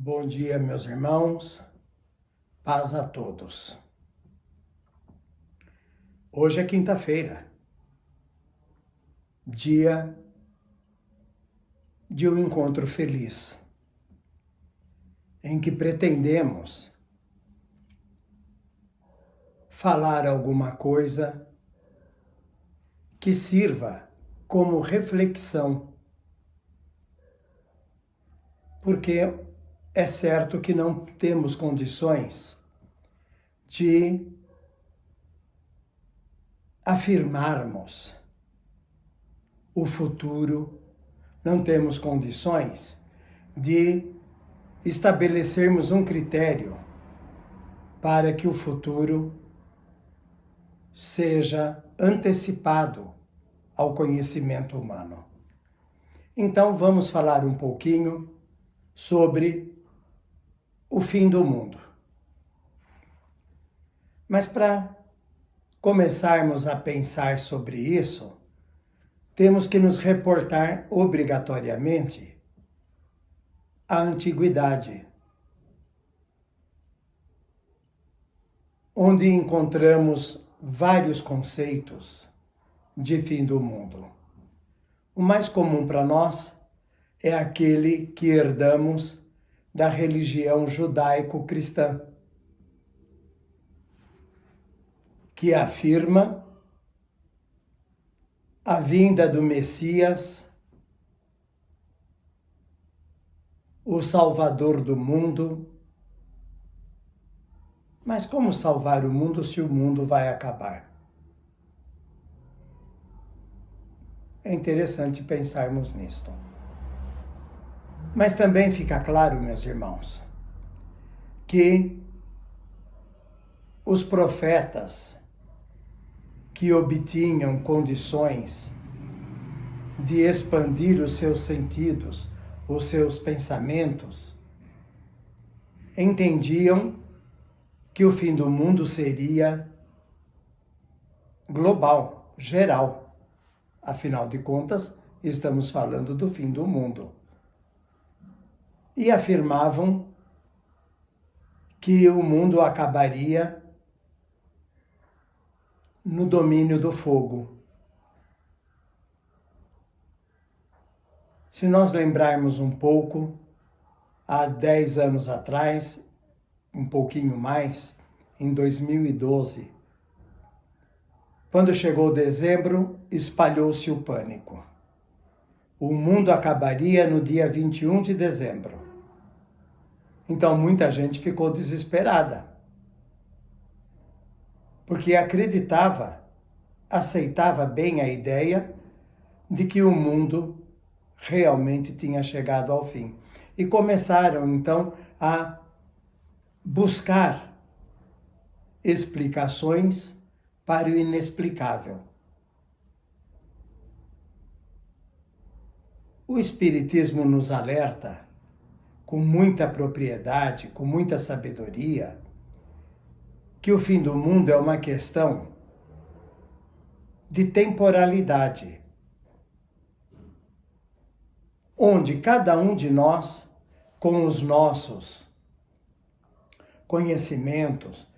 Bom dia, meus irmãos. Paz a todos. Hoje é quinta-feira, dia de um encontro feliz, em que pretendemos falar alguma coisa que sirva como reflexão, porque é certo que não temos condições de afirmarmos o futuro, não temos condições de estabelecermos um critério para que o futuro seja antecipado ao conhecimento humano. Então vamos falar um pouquinho sobre o fim do mundo. Mas para começarmos a pensar sobre isso, temos que nos reportar obrigatoriamente à antiguidade, onde encontramos vários conceitos de fim do mundo. O mais comum para nós é aquele que herdamos da religião judaico-cristã, que afirma a vinda do Messias, o Salvador do mundo. Mas como salvar o mundo se o mundo vai acabar? É interessante pensarmos nisto. Mas também fica claro, meus irmãos, que os profetas que obtinham condições de expandir os seus sentidos, os seus pensamentos, entendiam que o fim do mundo seria global, geral. Afinal de contas, estamos falando do fim do mundo. E afirmavam que o mundo acabaria no domínio do fogo. Se nós lembrarmos um pouco, há 10 anos atrás, um pouquinho mais, em 2012, quando chegou dezembro, espalhou-se o pânico. O mundo acabaria no dia 21 de dezembro. Então muita gente ficou desesperada, porque acreditava, aceitava bem a ideia de que o mundo realmente tinha chegado ao fim. E começaram então a buscar explicações para o inexplicável. O Espiritismo nos alerta com muita propriedade, com muita sabedoria, que o fim do mundo é uma questão de temporalidade, onde cada um de nós, com os nossos conhecimentos,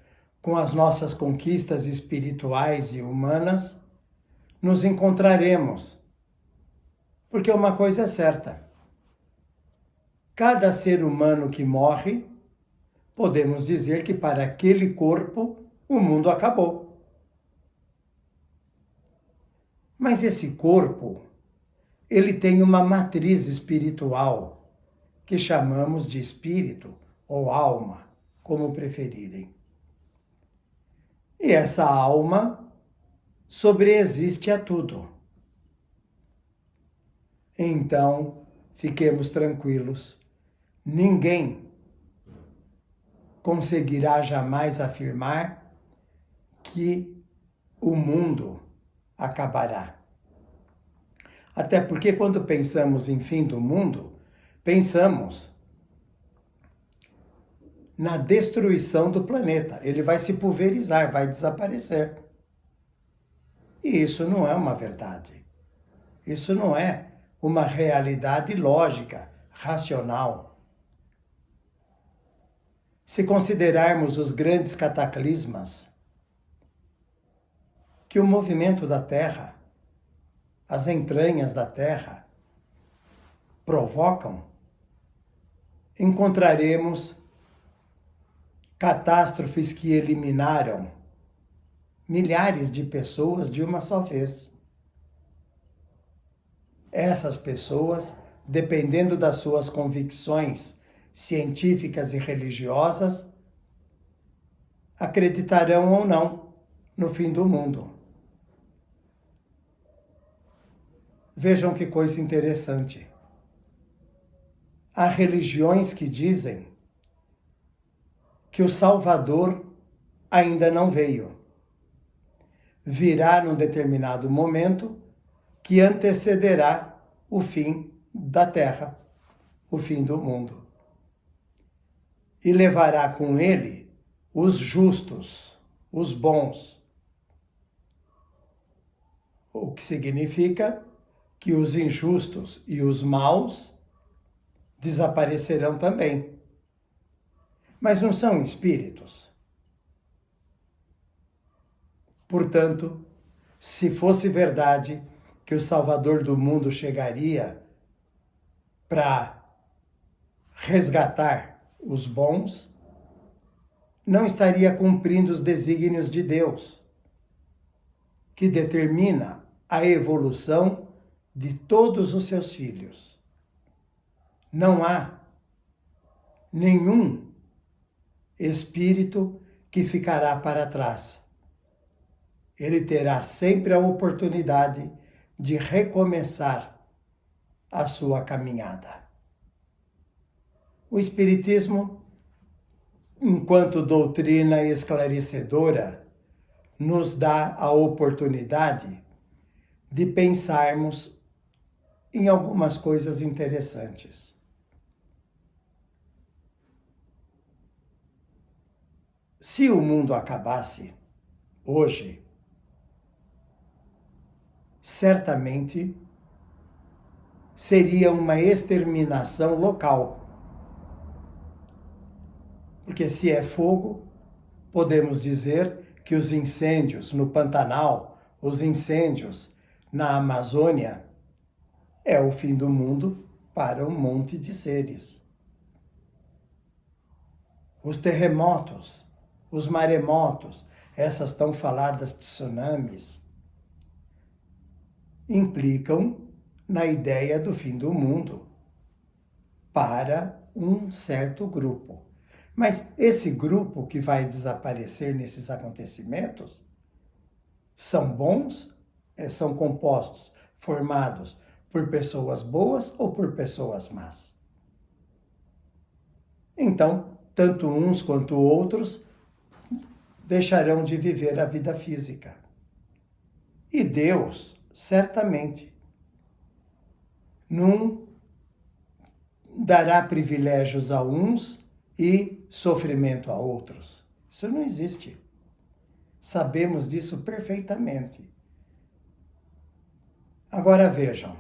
com as nossas conquistas espirituais e humanas, nos encontraremos. Porque uma coisa é certa: cada ser humano que morre, podemos dizer que para aquele corpo o mundo acabou. Mas esse corpo, ele tem uma matriz espiritual que chamamos de espírito ou alma, como preferirem. E essa alma sobreexiste a tudo. Então, fiquemos tranquilos. Ninguém conseguirá jamais afirmar que o mundo acabará. Até porque quando pensamos em fim do mundo, pensamos na destruição do planeta. Ele vai se pulverizar, vai desaparecer. E isso não é uma verdade. Isso não é uma realidade lógica, racional. Se considerarmos os grandes cataclismas que o movimento da Terra, as entranhas da Terra, provocam, encontraremos catástrofes que eliminaram milhares de pessoas de uma só vez. Essas pessoas, dependendo das suas convicções científicas e religiosas, acreditarão ou não no fim do mundo. Vejam que coisa interessante. Há religiões que dizem que o Salvador ainda não veio. Virá num determinado momento que antecederá o fim da Terra, o fim do mundo. E levará com ele os justos, os bons. O que significa que os injustos e os maus desaparecerão também. Mas não são espíritos. Portanto, se fosse verdade que o Salvador do mundo chegaria para resgatar os bons, não estaria cumprindo os desígnios de Deus, que determina a evolução de todos os seus filhos. Não há nenhum espírito que ficará para trás. Ele terá sempre a oportunidade de recomeçar a sua caminhada. O Espiritismo, enquanto doutrina esclarecedora, nos dá a oportunidade de pensarmos em algumas coisas interessantes. Se o mundo acabasse hoje, certamente seria uma exterminação local. Porque se é fogo, podemos dizer que os incêndios no Pantanal, os incêndios na Amazônia, é o fim do mundo para um monte de seres. Os terremotos, os maremotos, essas tão faladas tsunamis, implicam na ideia do fim do mundo para um certo grupo. Mas esse grupo que vai desaparecer nesses acontecimentos são bons, são compostos, formados por pessoas boas ou por pessoas más. Então, tanto uns quanto outros deixarão de viver a vida física. E Deus, certamente, não dará privilégios a uns e sofrimento a outros. Isso não existe. Sabemos disso perfeitamente. Agora vejam,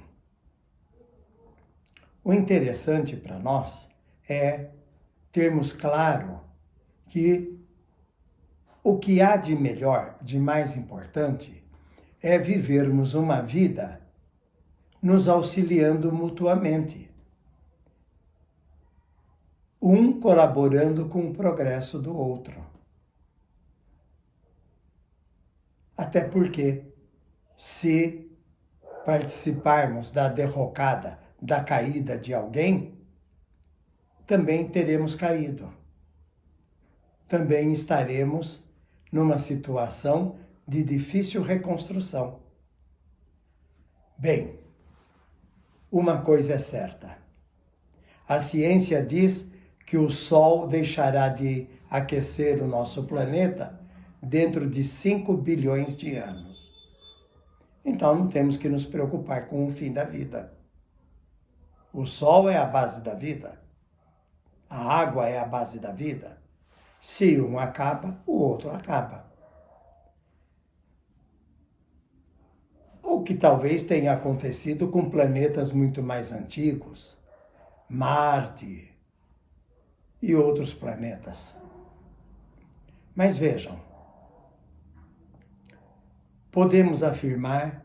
o interessante para nós é termos claro que o que há de melhor, de mais importante, é vivermos uma vida nos auxiliando mutuamente, um colaborando com o progresso do outro. Até porque, se participarmos da derrocada, da caída de alguém, também teremos caído. Também estaremos numa situação de difícil reconstrução. Bem, uma coisa é certa. A ciência diz que o Sol deixará de aquecer o nosso planeta dentro de 5 bilhões de anos. Então não temos que nos preocupar com o fim da vida. O Sol é a base da vida. A água é a base da vida. Se um acaba, o outro acaba. O que talvez tenha acontecido com planetas muito mais antigos, Marte, e outros planetas. Mas vejam, podemos afirmar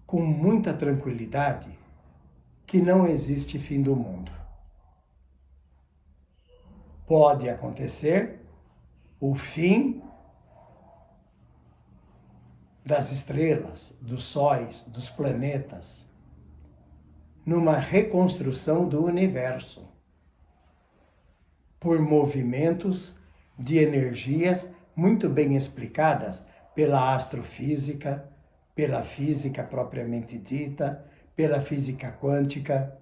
com muita tranquilidade que não existe fim do mundo. Pode acontecer o fim das estrelas, dos sóis, dos planetas, numa reconstrução do universo, por movimentos de energias muito bem explicadas pela astrofísica, pela física propriamente dita, pela física quântica.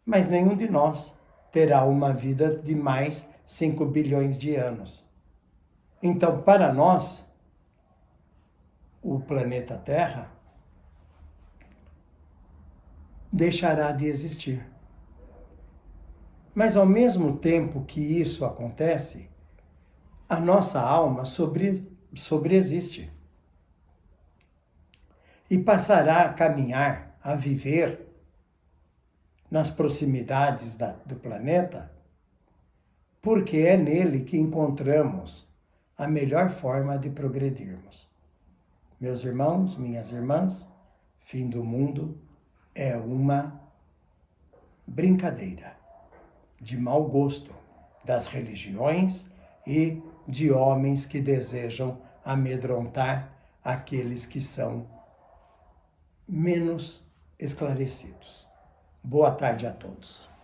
Mas nenhum de nós terá uma vida de mais 5 bilhões de anos. Então, para nós, o planeta Terra deixará de existir. Mas ao mesmo tempo que isso acontece, a nossa alma sobreexiste e passará a caminhar, a viver nas proximidades do planeta, porque é nele que encontramos a melhor forma de progredirmos. Meus irmãos, minhas irmãs, fim do mundo é uma brincadeira de mau gosto das religiões e de homens que desejam amedrontar aqueles que são menos esclarecidos. Boa tarde a todos.